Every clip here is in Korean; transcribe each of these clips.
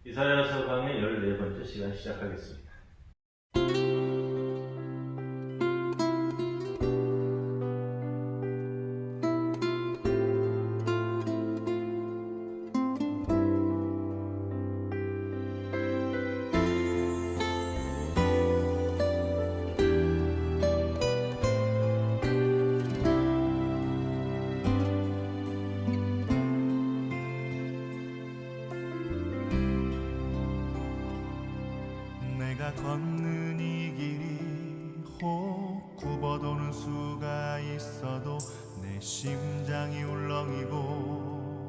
이사야서 강의 14번째 시간 시작하겠습니다. 내가 걷는 이 길이 혹 굽어도는 수가 있어도 내 심장이 울렁이고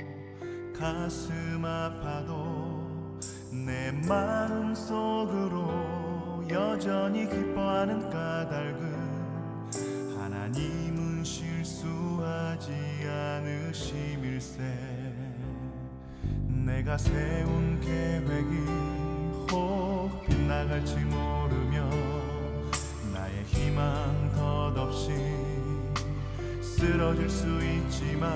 가슴 아파도 내 마음 속으로 여전히 기뻐하는 까닭은 하나님은 실수하지 않으심일세. 내가 세운 계획이 혹 빗나갈지 모르며 나의 희망 덧없이 쓰러질 수 있지만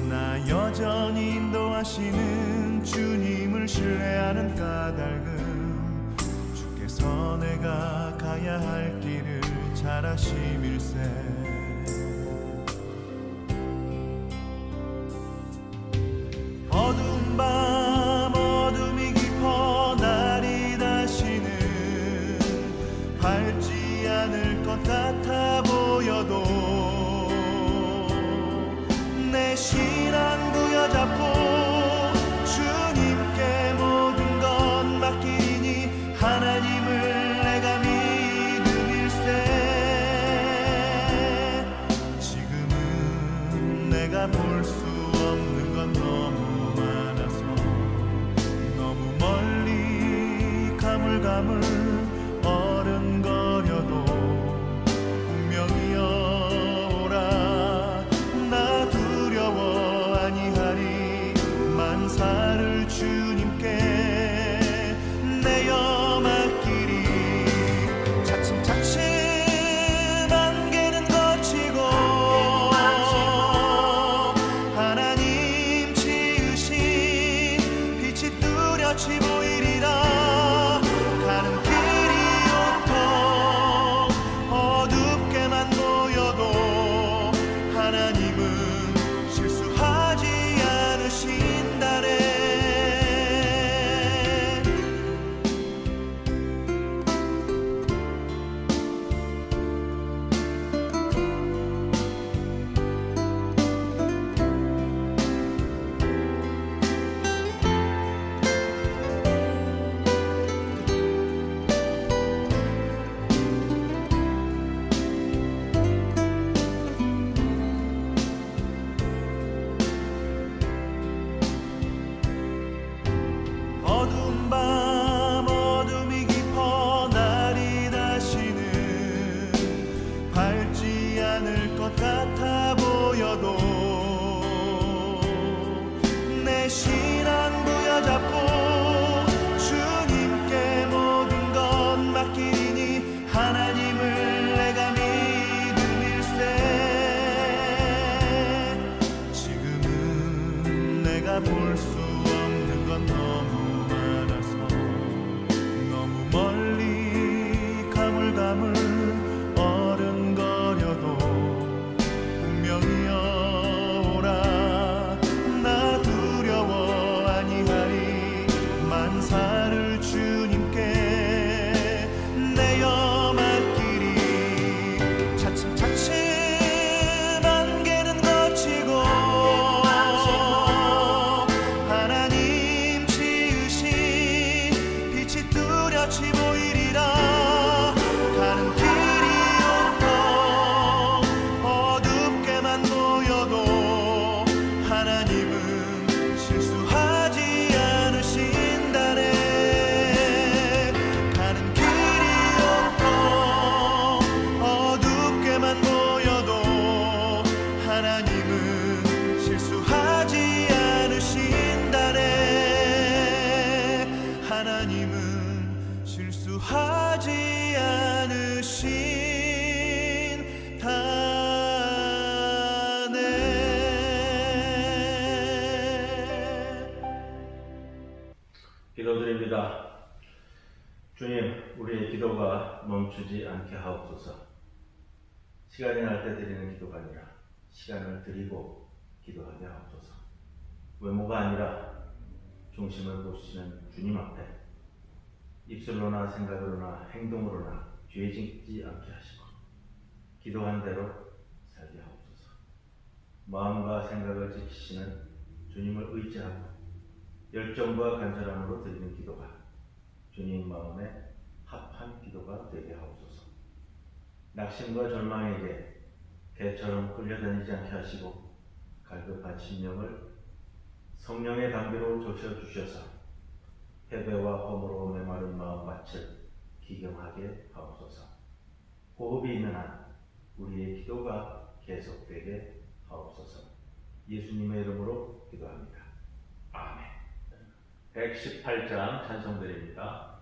나 여전히 인도하시는 주님을 신뢰하는 까닭은 주께서 내가 가야 할 길을 잘 아심일세. 어두운 밤 어둠이 깊어 날이 다시는 밝지 않을 것 같아 보여도 내 신앙 부여잡고 주님께 모든 것 맡기니 하나님을 내가 믿음일세. 지금은 내가 볼 수 없는 건 너무 많아서 너무 멀리 가물가물 어른거려도 분명히 오라. 나 두려워 아니하리. 만사를 주님께 내어 맡기리. 차츰차츰 안개는 거치고 하나님 지으신 빛이 뚜렷이 보이리라. 가는 길이 온통 어둡게만 보여도 하나님은 실수하지 않으신다네. 어두운 밤 어둠이 깊어 날이 다시는 밝지 않을 것 같아 보여도 내 신앙 부여잡고 주님께 모든 것 맡기니 하나님을 내가 믿음일세. 지금은 내가 볼 수 없는 건 너무 많아서 너무 멀리 가물가물 어른거려도 분명히 오라. 나 두려워 아니하리. 만사를 주님께 내어 맡기리. 차츰차츰 안개는 거치고 하나님 지으신 빛이 뚜렷이 보이리라. 가는 길이 온통 어둡게만 보여도 하나님은 실수하지 않으신다네. 가는 길이 온통 어둡게만 보여도 하나님은 실수하지 않으신다네. 하나님은 실수하지 않으신다네. 기도드립니다. 주님, 우리의 기도가 멈추지 않게 하옵소서. 시간이 날 때 드리는 기도가 아니라 시간을 드리고 기도하게 하옵소서. 외모가 아니라 중심을 보시는 주님 앞에 입술로나 생각으로나 행동으로나 죄 짓지 않게 하시고 기도한 대로 살게 하옵소서. 마음과 생각을 지키시는 주님을 의지하고 열정과 간절함으로 드리는 기도가 주님 마음에 합한 기도가 되게 하옵소서. 낙심과 절망에게 개처럼 끌려다니지 않게 하시고 갈급한 심령을 성령의 담비로 적셔주셔서 패배와 허물로 메마른 마음밭을 기경하게 하옵소서. 호흡이 있는 한 우리의 기도가 계속되게 하옵소서. 예수님의 이름으로 기도합니다. 아멘. 118장 찬송드립니다.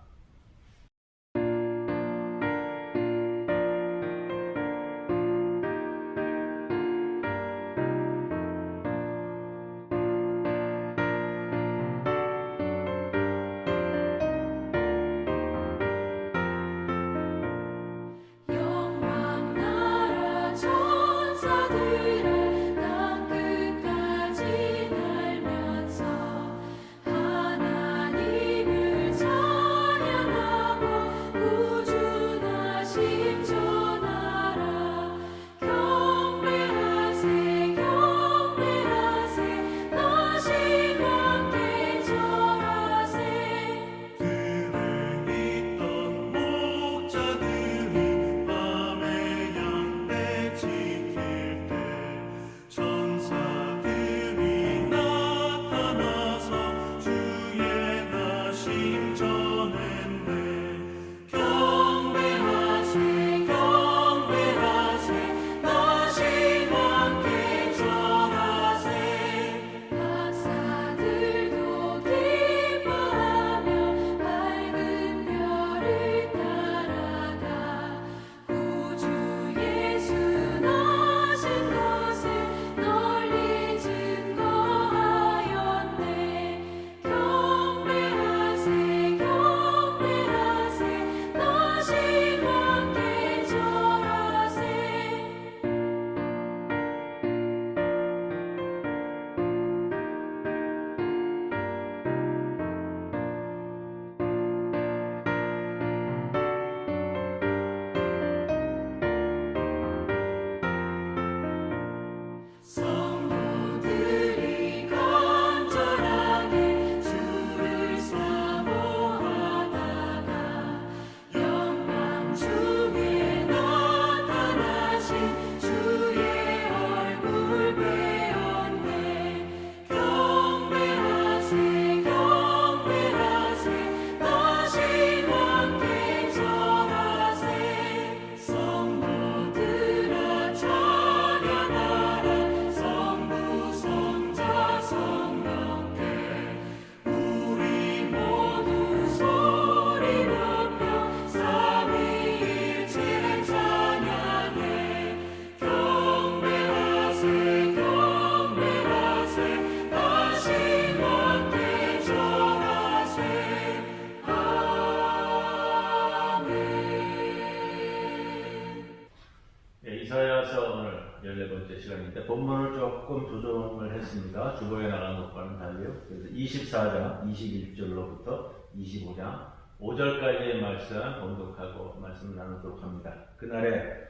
이사야서 오늘 14번째 시간인데 본문을 조금 조정을 했습니다. 주보에 나간 것과는 달리요. 그래서 24장 21절로부터 25장 5절까지의 말씀 봉독하고 말씀 나누도록 합니다. 그날에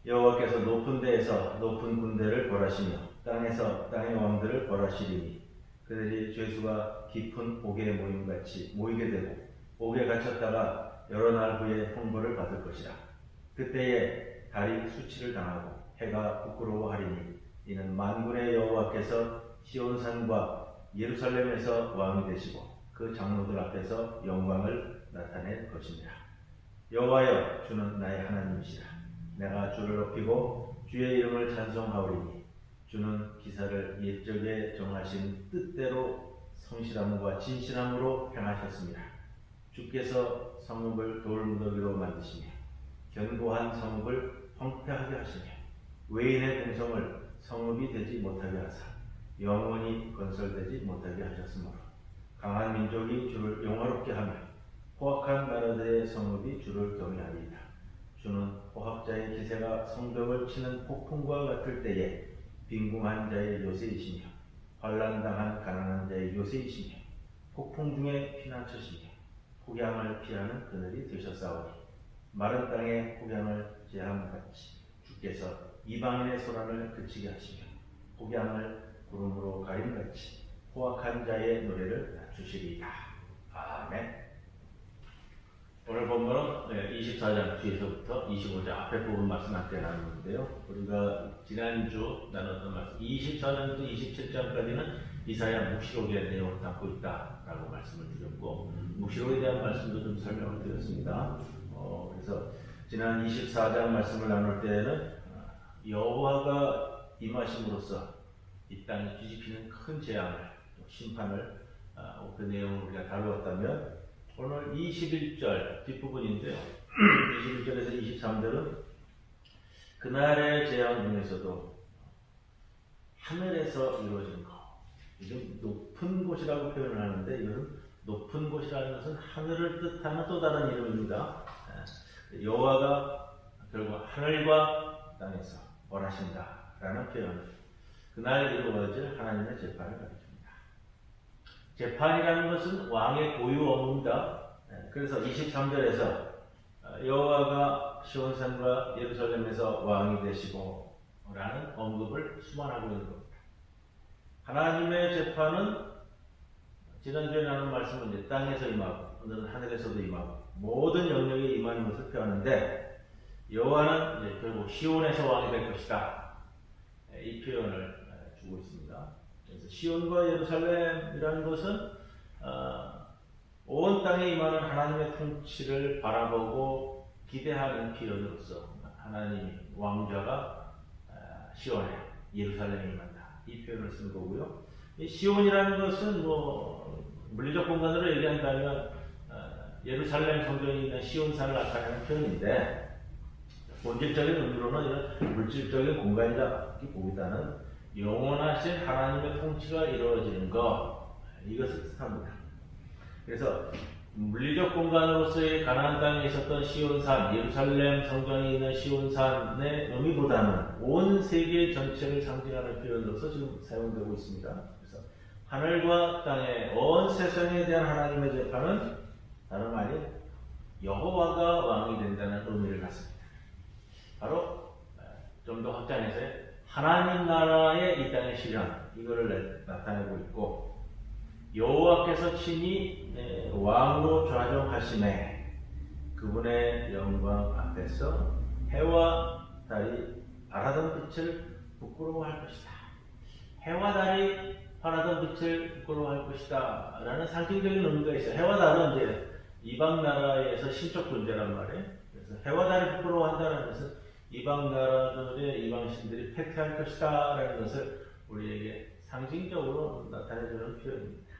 여호와께서 높은 데에서 높은 군대를 벌하시며 땅에서 땅의 왕들을 벌하시리니 그들이 죄수가 깊은 옥에 모임같이 모이게 되고 옥에 갇혔다가 여러 날 후에 형벌을 받을 것이라. 그때에 달이 수치를 당하고 해가 부끄러워하리니 이는 만군의 여호와께서 시온산과 예루살렘에서 왕이 되시고 그 장로들 앞에서 영광을 나타낼 것이니라. 여호와여, 주는 나의 하나님이시라. 내가 주를 높이고 주의 이름을 찬송하오리니 주는 기사를 옛적에 정하신 뜻대로 성실함과 진실함으로 행하셨습니다. 주께서 성읍을 돌무더기로 만드시며 견고한 성읍을 황폐하게 하시며 외인의 공성을 성읍이 되지 못하게 하사 영원히 건설되지 못하게 하셨으므로 강한 민족이 주를 영화롭게 하며 포악한 나라들의 성읍이 주를 경외하리이다. 주는 포악자의 기세가 성벽을 치는 폭풍과 같을 때에 빈궁한 자의 요새이시며 환난당한 가난한 자의 요새이시며 폭풍 중에 피난처시며 폭양을 피하는 그늘이 되셨사오니 마른 땅에 폭양을 제함같이 주께서 이방인의 소란을 그치게 하시며 폭양을 구름으로 가림같이 포악한 자의 노래를 낮추시리이다. 아멘. 오늘 본문은 24장 뒤에서부터 25장 앞에 부분 말씀 함께 나누는데요. 우리가 지난주 나눴던 말씀 24장부터 27장까지는 이사야 묵시록의 내용을 담고 있다라고 말씀을 드렸고 묵시록에 대한 말씀도 좀 설명을 드렸습니다. 그래서 지난 24장 말씀을 나눌 때에는 여호와가 임하심으로써 이 땅이 뒤집히는 큰 재앙을 심판을 그 내용을 우리가 다루었다면 오늘 21절 뒷부분인데요. 21절에서 23절은 그날의 재앙 중에서도 하늘에서 이루어진 것. 이건 높은 곳이라고 표현을 하는데 이건 높은 곳이라는 것은 하늘을 뜻하는 또 다른 이름입니다. 여호와가 결국 하늘과 땅에서 벌하신다라는 표현을 그날 이루어질 하나님의 재판을 가리킵니다. 재판이라는 것은 왕의 고유 업무입니다. 그래서 23절에서 여호와가 시온산과 예루살렘에서 왕이 되시고 라는 언급을 수반하고 있는 겁니다. 하나님의 재판은 지난주에 나눈 말씀은 이제 땅에서 임하고 오늘은 하늘에서도 임하고 모든 영역에 임하는 것을 표하는데 여호와는 이제 결국 시온에서 왕이 될 것이다. 이 표현을 주고 있습니다. 그래서 시온과 예루살렘이라는 것은 온 땅에 임하는 하나님의 통치를 바라보고 기대하는 표현으로서 하나님이 왕좌가 시온에 예루살렘에 임한다. 이 표현을 쓴 거고요. 이 시온이라는 것은 물리적 공간으로 얘기한다면 예루살렘 성전이 있는 시온산을 나타내는 표현인데 본질적인 의미로는 이런 물질적인 공간이라기보다는 영원하신 하나님의 통치가 이루어지는 것 이것을 뜻합니다. 그래서 물리적 공간으로서의 가나안 땅에 있었던 시온산, 예루살렘 성전이 있는 시온산의 의미보다는 온 세계 전체를 상징하는 표현으로서 지금 사용되고 있습니다. 그래서 하늘과 땅의 온 세상에 대한 하나님의 재판은 다름 아닌 여호와가 왕이 된다는 의미를 갖습니다. 바로 좀 더 확장해서 하나님 나라의 이 땅의 실현 이거를 나타내고 있고 여호와께서 친히 왕으로 좌정하심에 그분의 영광 앞에서 해와 달이 바라던 빛을 부끄러워할 것이다. 해와 달이 바라던 빛을 부끄러워할 것이다 라는 상징적인 의미가 있어요. 해와 달은 이제 이방 나라에서 신적 존재란 말이에요. 그래서 해와 달이 부끄러워한다는 것은 이방 나라들의 이방신들이 패퇴할 것이다 라는 것을 우리에게 상징적으로 나타내주는 표현입니다.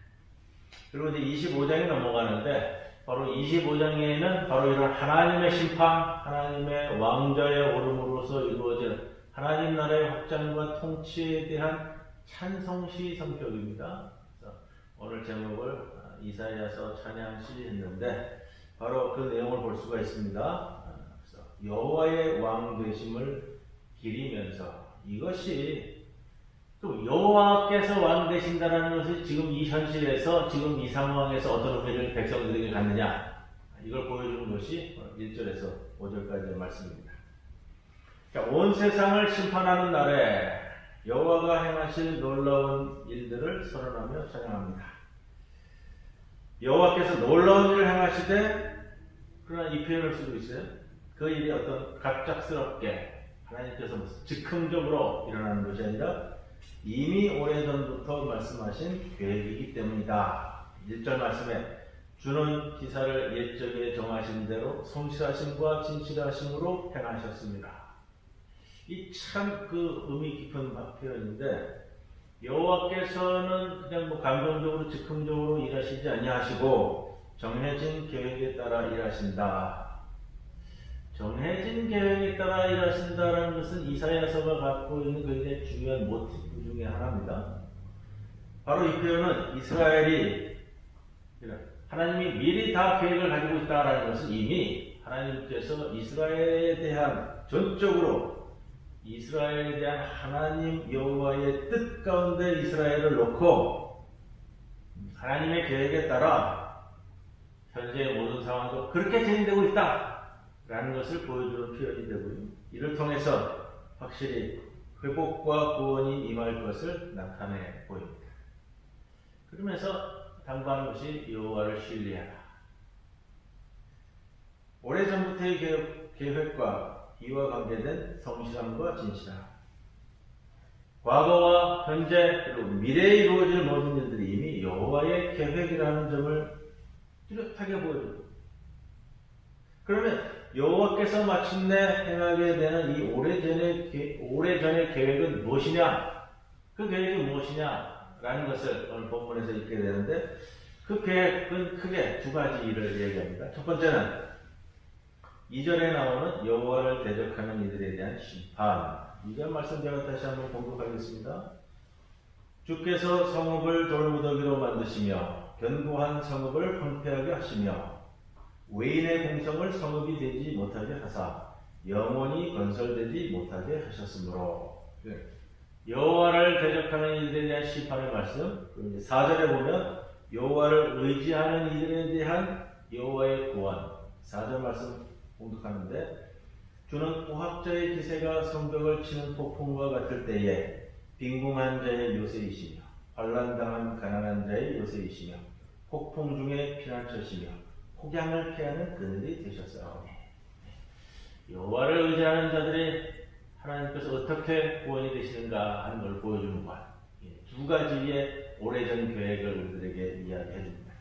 그리고 이제 25장에 넘어가는데 바로 25장에는 바로 이런 하나님의 심판, 하나님의 왕좌에 오름으로써 이루어지는 하나님 나라의 확장과 통치에 대한 찬송시 성격입니다. 그래서 오늘 제목을 이사야서 찬양시 했는데 바로 그 내용을 볼 수가 있습니다. 그래서 여호와의 왕 되심을 기리면서 이것이 또 여호와께서 왕 되신다는 것이 지금 이 현실에서 지금 이 상황에서 어떤 의미를 백성들에게 갖느냐 이걸 보여주는 것이 1절에서 5절까지의 말씀입니다. 그러니까 온 세상을 심판하는 날에 여호와가 행하실 놀라운 일들을 선언하며 찬양합니다. 여호와께서 놀라운 일을 행하시되 그러나 이 표현을 쓰고 있어요. 그 일이 어떤 갑작스럽게 하나님께서 즉흥적으로 일어나는 것이 아니라 이미 오래전부터 말씀하신 계획이기 때문이다. 1절 말씀에 주는 기사를 옛적에 정하신 대로 성실하심과 진실하심으로 행하셨습니다. 이 참 그 의미 깊은 표현인데 여호와께서는 그냥 감정적으로 즉흥적으로 일하시지 아니하시고 정해진 계획에 따라 일하신다. 정해진 계획에 따라 일하신다라는 것은 이사야서가 갖고 있는 굉장히 중요한 모티브 중에 하나입니다. 바로 이 표현은 이스라엘이 하나님이 미리 다 계획을 가지고 있다라는 것은 이미 하나님께서 이스라엘에 대한 전적으로 이스라엘에 대한 하나님 여호와의 뜻 가운데 이스라엘을 놓고 하나님의 계획에 따라 현재의 모든 상황도 그렇게 진행되고 있다라는 것을 보여주는 표현이 되고요. 이를 통해서 확실히 회복과 구원이 임할 것을 나타내 보입니다. 그러면서 당부하는 것이 여호와를 신뢰하라. 오래전부터의 계획과 이와 관계된 성실함과 진실함, 과거와 현재 그리고 미래에 이루어질 모든 일들이 이미 여호와의 계획이라는 점을 뚜렷하게 보여줍니다. 그러면 여호와께서 마침내 행하게 되는 이 오래전의 계획은 무엇이냐? 그 계획이 무엇이냐? 라는 것을 오늘 본문에서 읽게 되는데 그 계획은 크게 두 가지 일을 얘기합니다. 첫 번째는 2절에 나오는 여호와를 대적하는 이들에 대한 심판. 2절 말씀 제가 다시 한번 공독하겠습니다. 주께서 성읍을 돌무더기로 만드시며 견고한 성읍을 황폐하게 하시며 외인의 공성을 성읍이 되지 못하게 하사 영원히 건설되지 못하게 하셨으므로. 여호와를 대적하는 이들에 대한 심판의 말씀. 4절에 보면 여호와를 의지하는 이들에 대한 여호와의 구원. 4절 말씀 공독하는데 주는 포학자의 기세가 성벽을 치는 폭풍과 같을 때에 빈궁한 자의 요새이시며 환난당한 가난한 자의 요새이시며 폭풍 중에 피난처시며 폭양을 피하는 그늘이 되셨사오니. 여호와를 의지하는 자들이 하나님께서 어떻게 구원이 되시는가 하는 걸 보여주는 것. 두 가지의 오래전 계획을 우리들에게 이야기해 줍니다.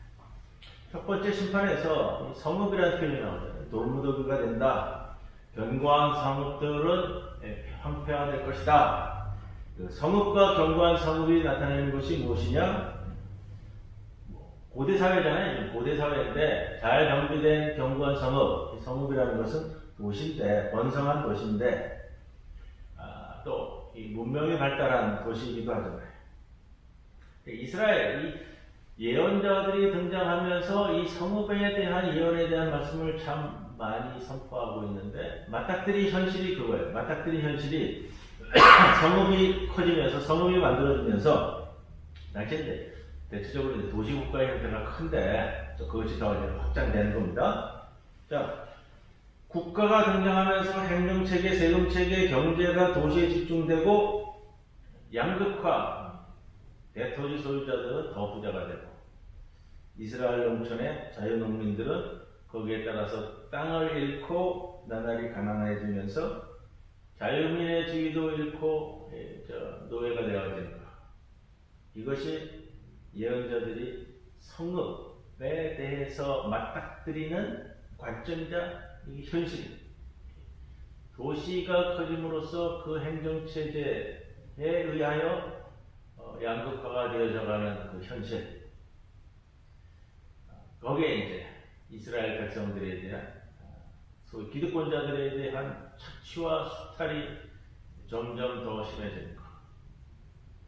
첫 번째 심판에서 성읍이라는 표현이 나오잖아요. 돌무더기가 된다. 견고한 성읍들은 황폐화될 것이다. 성읍과 견고한 성읍이 나타내는 것이 무엇이냐? 고대사회잖아요. 고대사회인데 잘 정비된 견고한 성읍. 성읍이라는 것은 도시인데, 번성한 도시인데 또 이 문명이 발달한 도시이기도 하잖아요. 이스라엘 이 예언자들이 등장하면서 이 성읍에 대한 예언에 대한 말씀을 참 많이 선포하고 있는데 맞닥뜨린 현실이 그거예요. 맞닥뜨린 현실이 성읍이 커지면서 성읍이 만들어지면서 당시에 대체적으로 이제 도시국가의 형태가 큰데 그것이 더 이제 확장되는 겁니다. 자, 국가가 등장하면서 행정체계, 세금체계, 경제가 도시에 집중되고 양극화, 대토지 소유자들은 더 부자가 되고 이스라엘 농촌의 자유농민들은 거기에 따라서 땅을 잃고 나날이 가난해지면서 자유민의 지위도 잃고 노예가 되어지는 것. 이것이 예언자들이 성읍에 대해서 맞닥뜨리는 관점이자 현실. 도시가 커짐으로써 그 행정체제에 의하여 양극화가 되어져가는 그 현실. 거기에 이제 이스라엘 백성들에 대한 소위 기득권자들에 대한 착취와 수탈이 점점 더 심해지는 것.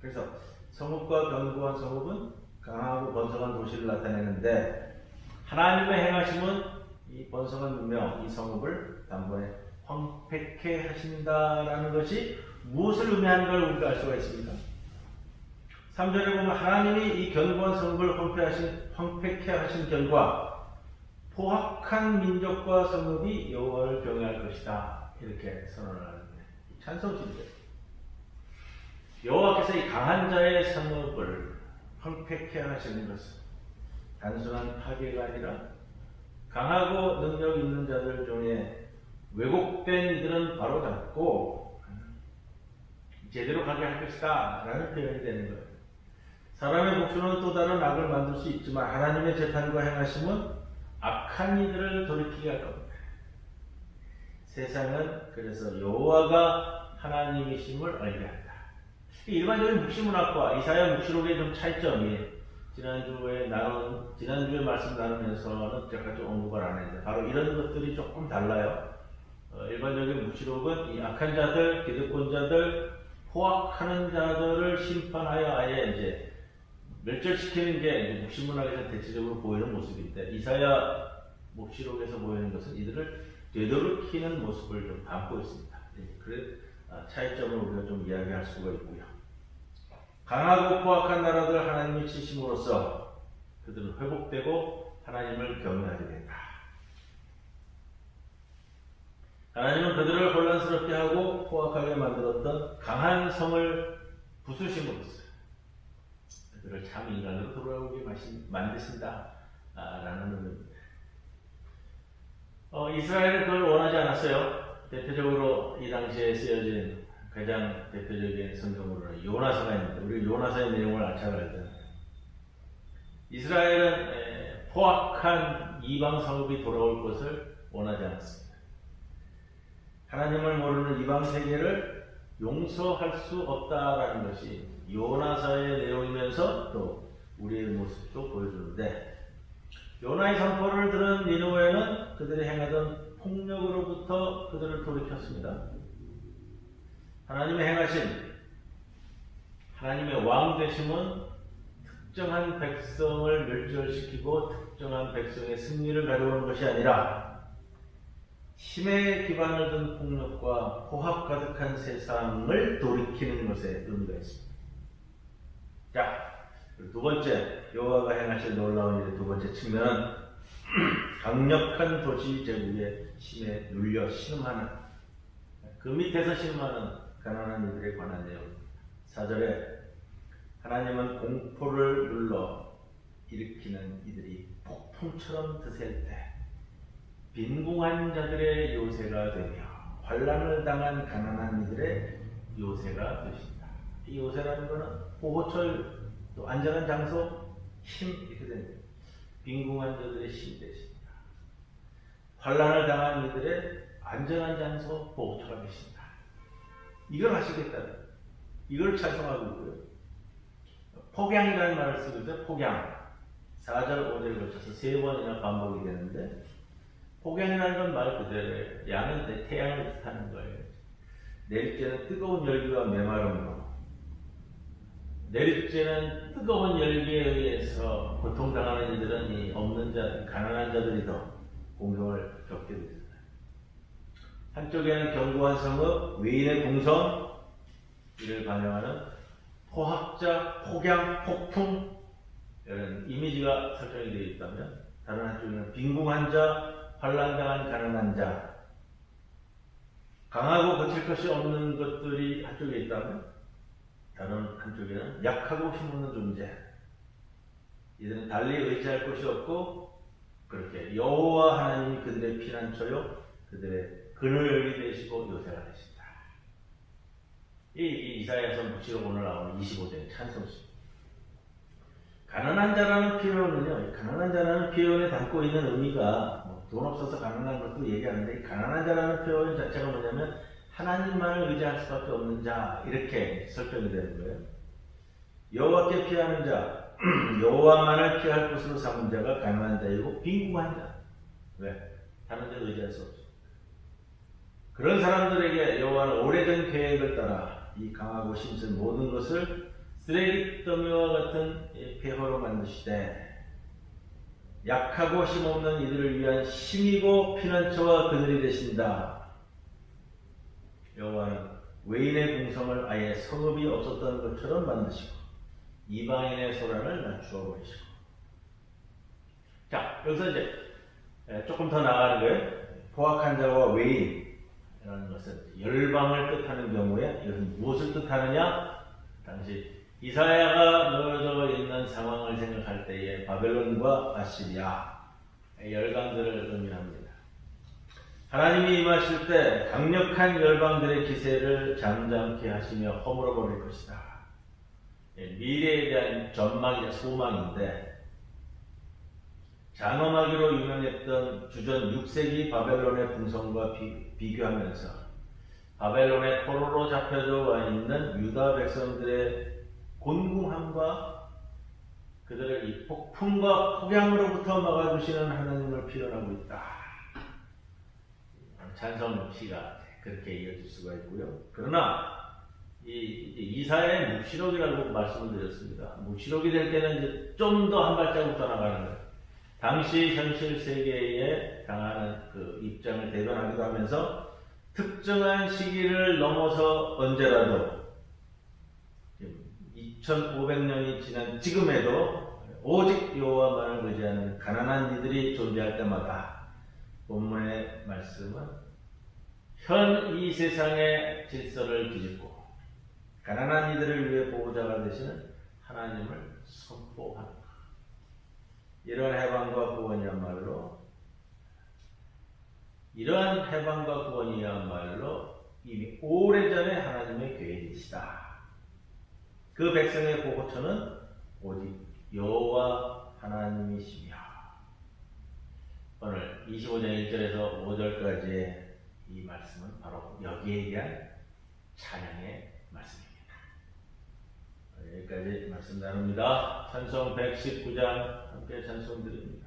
그래서 성읍과 견고한 성읍은 강하고 번성한 도시를 나타내는데 하나님의 행하심은 이 번성한 문명, 이 성읍을 단번에 황폐케 하신다라는 것이 무엇을 의미하는 걸 우리가 알 수가 있습니다. 3절에 보면 하나님이 이 견고한 성읍을 황폐케 하신 결과 포악한 민족과 성읍이 여호와를 경외할 것이다. 이렇게 선언을 하는데 찬송시인데 여호와께서 이 강한 자의 성읍을 황폐케 하시는 것은 단순한 파괴가 아니라 강하고 능력 있는 자들 중에 왜곡된 이들은 바로 잡고 제대로 가게 할 것이다 라는 표현이 되는 거예요. 사람의 목수는 또 다른 악을 만들 수 있지만 하나님의 재판과 행하심은 악한 이들을 돌이키게 할 겁니다. 세상은 그래서 여호와가 하나님이심을 알게 한다. 일반적인 묵시문학과 이사야 묵시록의 좀 차이점이 지난주에 말씀 나누면서는 제가 좀 언급을 안 했는데 바로 이런 것들이 조금 달라요. 일반적인 묵시록은 이 악한 자들, 기득권자들, 포악하는 자들을 심판하여 아예 이제 멸절시키는 게 묵시문학에서 대체적으로 보이는 모습인데 이사야 묵시록에서 보이는 것은 이들을 되돌이키는 모습을 좀 담고 있습니다. 그래 차이점을 우리가 좀 이야기할 수가 있고요. 강하고 포악한 나라들 하나님이 치심으로써 그들은 회복되고 하나님을 경외하게 된다. 하나님은 그들을 혼란스럽게 하고 포악하게 만들었던 강한 성을 부수심으로써 그들을 참 인간으로 돌아오게 만드신다 라는 의미입니다. 이스라엘은 그걸 원하지 않았어요. 대표적으로 이 당시에 쓰여진 가장 대표적인 성경으로는 요나서가 있는데 우리 요나서의 내용을 잘 알잖아요. 이스라엘은 포악한 이방 성읍이 돌아올 것을 원하지 않았습니다. 하나님을 모르는 이방 세계를 용서할 수 없다라는 것이 요나서의 내용이면서 또 우리의 모습도 보여주는데 요나의 선포를 들은 니느웨는 그들이 행하던 폭력으로부터 그들을 돌이켰습니다. 하나님이 행하신 하나님의 왕 되심은 특정한 백성을 멸절시키고 특정한 백성의 승리를 가져오는 것이 아니라 힘에 기반을 둔 폭력과 포합 가득한 세상을 돌이키는 것에 의미가 있습니다. 자, 두 번째 여호와가 행하실 놀라운 일의 두 번째 측면은 강력한 도시 제국의 힘에 눌려 신음하는 그 밑에서 신음하는 가난한 이들에 관한 내용입니다. 4절에 하나님은 공포를 눌러 일으키는 이들이 폭풍처럼 드셀 때 빈궁한 자들의 요새가 되며 환난을 당한 가난한 이들의 요새가 되신다. 이 요새라는 것은 보호철 또 안전한 장소 힘 이렇게 됩니다. 빈궁한 자들의 힘이 되신다. 환난을 당한 이들의 안전한 장소 보호처가 되신다. 이걸 하시겠다. 이걸 찬송하고 있고요. 폭양이라는 말을 쓰고 있어요. 폭양. 4절, 5절에 걸쳐서 3번이나 반복이 되는데 폭양이라는 건 말 그대로예요. 양은 태양을 뜻하는 거예요. 내립째는 뜨거운 열기와 메마름으로 내립째는 뜨거운 열기에 의해서 고통당하는 이들은 이 없는 자, 가난한 자들이 더 공경을 겪게 됩니다. 한쪽에는 견고한 성읍, 외인의 공성, 이를 반영하는 포학자, 폭양, 폭풍 이런 이미지가 설정이 되어 있다면 다른 한쪽에는 빈궁한 자, 환난당한 가난한 자, 강하고 거칠 것이 없는 것들이 한쪽에 있다면 다른 한쪽에는 약하고 힘없는 존재, 이들은 달리 의지할 곳이 없고 그렇게 여호와 하나님이 그들의 피난처요 그들의 그늘이 되시고 요새가 되신다. 이 이사야서 묵시록 오늘 나오는 25절의 찬송입니다. 가난한 자라는 표현은요, 가난한 자라는 표현에 담고 있는 의미가 돈 없어서 가난한 것도 얘기하는데 가난한 자라는 표현 자체가 뭐냐면 하나님만을 의지할 수밖에 없는 자 이렇게 설정이 되는 거예요. 여호와께 피하는 자, 여호와만을 피할 곳으로 삼은 자가 가난한 자이고 빈궁한 자. 왜? 다른 데 의지할 수 없죠. 그런 사람들에게 여호와는 오래전 계획을 따라 이 강하고 힘센 모든 것을 쓰레기 더미와 같은 폐허로 만드시되 약하고 힘없는 이들을 위한 힘이고 피난처와 그늘이 되신다. 여호와는 외인의 공성을 아예 성읍이 없었던 것처럼 만드시고 이방인의 소란을 낮추어 버리시고. 자, 여기서 이제 조금 더 나아가는 거예요. 포악한 자와 외인이라는 것은 열방을 뜻하는 경우에 이것은 무엇을 뜻하느냐? 당시 이사야가 놓여져 있는 상황을 생각할 때에 바벨론과 아시리아 열강들을 의미합니다. 하나님이 임하실 때 강력한 열방들의 기세를 잠잠케 하시며 허물어 버릴 것이다. 미래에 대한 전망이자 소망인데 장엄하기로 유명했던 주전 6세기 바벨론의 풍성과 비교하면서 바벨론의 포로로 잡혀져 와 있는 유다 백성들의 곤궁함과 그들을 이 폭풍과 폭양으로부터 막아주시는 하나님을 표현하고 있다. 찬송 시가 그렇게 이어질 수가 있고요. 그러나 이사의 묵시록이라고 말씀을 드렸습니다. 묵시록이 될 때는 이제 좀 더 한 발자국 더 나가는 거예요. 당시 현실 세계에 당하는 그 입장을 대변하기도 하면서 특정한 시기를 넘어서 언제라도 2500년이 지난 지금에도 오직 여호와만을 의지하는 가난한 이들이 존재할 때마다 본문의 말씀은 현 이 세상의 질서를 뒤집고 가난한 이들을 위해 보호자가 되시는 하나님을 선포한다. 이러한 해방과 구원이야말로 이미 오래전에 하나님의 계획이시다. 그 백성의 보호처는 오직 여호와 하나님이시며, 오늘 25장 1절에서 5절까지의 이 말씀은 바로 여기에 대한 찬양의 말씀입니다. 여기까지 말씀 나눕니다. 찬송 119장 함께 찬송 드립니다.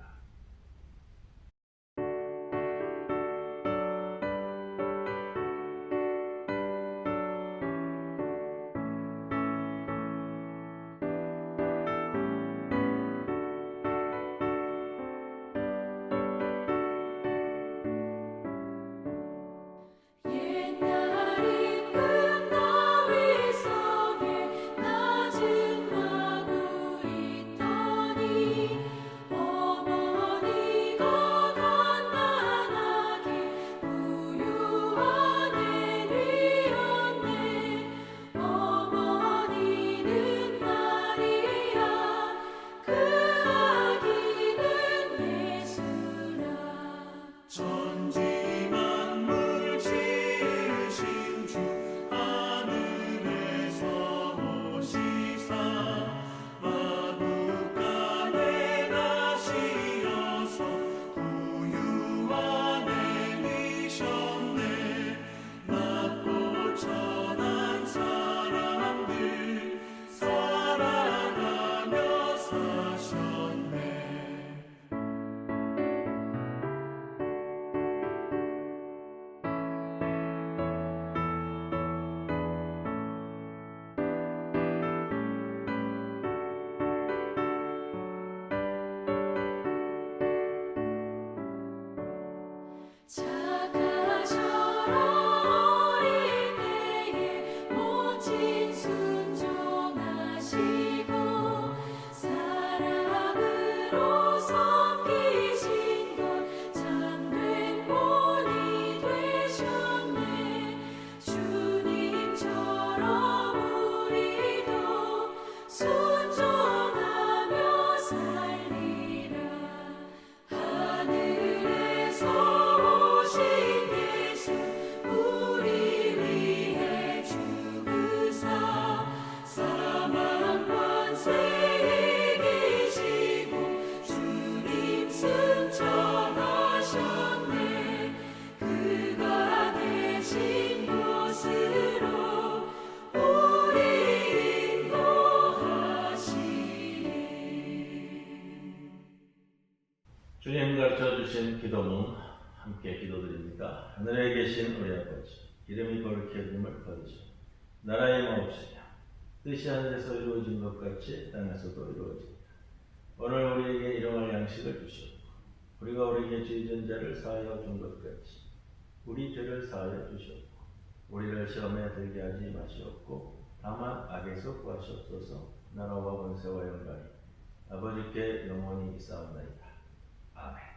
주님 가르쳐주신 기도문 함께 기도드립니다. 하늘에 계신 우리 아버지, 이름이 거룩히 여김을 받으시오. 나라의 마옵시며 뜻이 하늘에서 이루어진 것 같이 땅에서도 이루어집니다. 오늘 우리에게 일용할 양식을 주시옵고, 우리가 우리에게 죄진 자를 사하여 준 것 같이 우리 죄를 사하여 주시옵고, 우리를 시험에 들게 하지 마시옵고, 다만 악에서 구하시옵소서. 나라와 권세와 영광이 아버지께 영원히 있사옵나이다. 아멘.